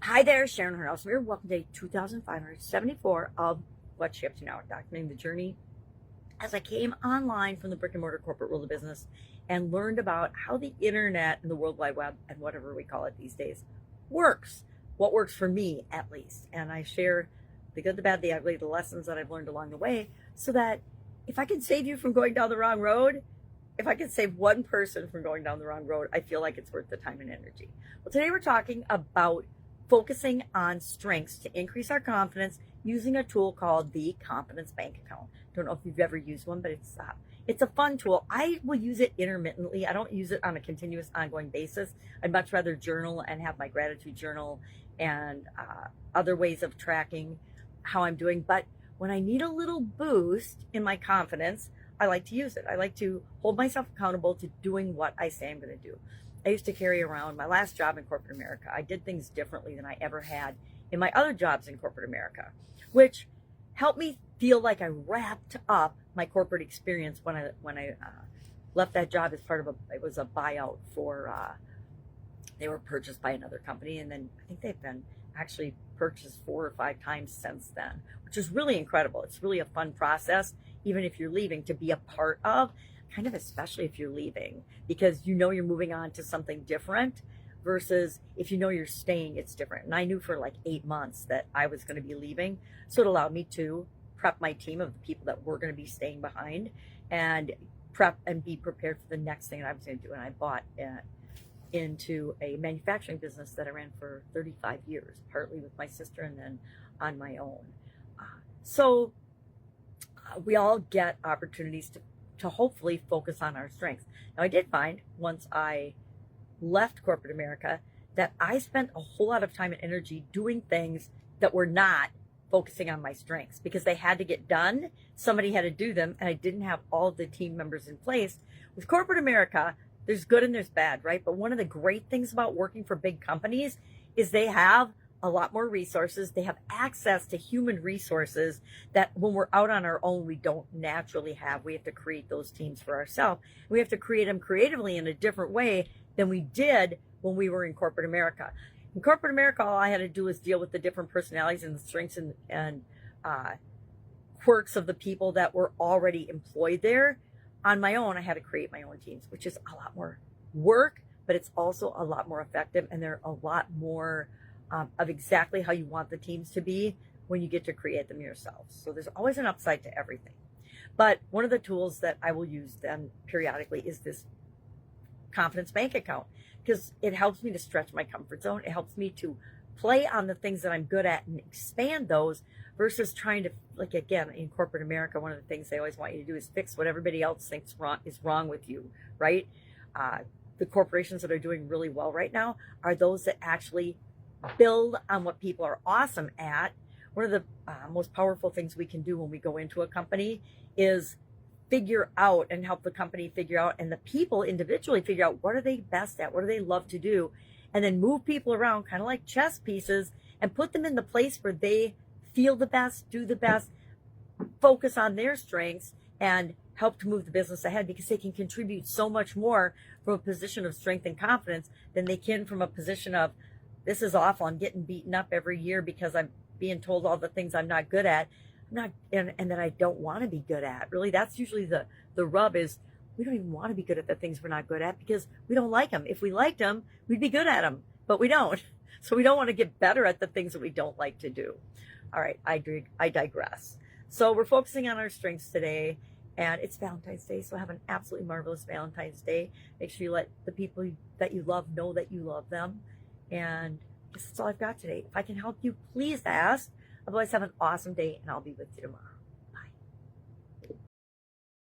Hi there, Sharon Horne-Ellstrom here. Welcome to day 2574 of What's She Up To Now, documenting the journey as I came online from the brick and mortar corporate world of business and learned about how the internet and the World Wide Web and whatever we call it these days works. What works for me, at least. And I share the good, the bad, the ugly, the lessons that I've learned along the way, so that if I can save you from going down the wrong road, if I can save one person from going down the wrong road, I feel like it's worth the time and energy. Well, today we're talking about focusing on strengths to increase our confidence using a tool called the Confidence Bank Account. Don't know if you've ever used one, but it's a fun tool. I will use it intermittently. I don't use it on a continuous, ongoing basis. I'd much rather journal and have my gratitude journal and other ways of tracking how I'm doing. But when I need a little boost in my confidence, I like to use it. I like to hold myself accountable to doing what I say I'm going to do. I used to carry around my last job in corporate America. I did things differently than I ever had in my other jobs in corporate America, which helped me feel like I wrapped up my corporate experience when I left that job as part of it was a buyout for, they were purchased by another company. And then I think they've been actually purchased 4 or 5 times since then, which is really incredible. It's really a fun process, even if you're leaving, to be a part of. Kind of especially if you're leaving, because you know you're moving on to something different, versus if you know you're staying, it's different. And I knew for like 8 months that I was going to be leaving, so it allowed me to prep my team of the people that were going to be staying behind and prep and be prepared for the next thing that I was going to do. And I bought into a manufacturing business that I ran for 35 years, partly with my sister and then on my own. So we all get opportunities to hopefully focus on our strengths. Now, I did find once I left corporate America that I spent a whole lot of time and energy doing things that were not focusing on my strengths because they had to get done. Somebody had to do them, and I didn't have all the team members in place. With corporate America, there's good and there's bad, right? But one of the great things about working for big companies is they have a lot more resources. They have access to human resources that when we're out on our own, we don't naturally have. We have to create those teams for ourselves. We have to create them creatively in a different way than we did when we were in corporate America. In corporate America, all I had to do was deal with the different personalities and the strengths and quirks of the people that were already employed there. On my own, I had to create my own teams, which is a lot more work, but it's also a lot more effective, and they're a lot more of exactly how you want the teams to be when you get to create them yourself. So there's always an upside to everything. But one of the tools that I will use then periodically is this Confidence Bank Account, because it helps me to stretch my comfort zone. It helps me to play on the things that I'm good at and expand those, versus trying to, like, again, in corporate America, one of the things they always want you to do is fix what everybody else thinks is wrong with you, right? The corporations that are doing really well right now are those that actually build on what people are awesome at. One of the most powerful things we can do when we go into a company is figure out and help the company figure out, and the people individually figure out, what are they best at? What do they love to do? And then move people around kind of like chess pieces and put them in the place where they feel the best, do the best, focus on their strengths, and help to move the business ahead, because they can contribute so much more from a position of strength and confidence than they can from a position of, this is awful, I'm getting beaten up every year because I'm being told all the things I'm not good at, and that I don't want to be good at. Really, that's usually the rub, is we don't even want to be good at the things we're not good at because we don't like them. If we liked them, we'd be good at them, but we don't. So we don't want to get better at the things that we don't like to do. All right, I digress. So we're focusing on our strengths today, and it's Valentine's Day, so have an absolutely marvelous Valentine's Day. Make sure you let the people that you love know that you love them. And that's all I've got today. If I can help you, please ask. Otherwise, have an awesome day, and I'll be with you tomorrow.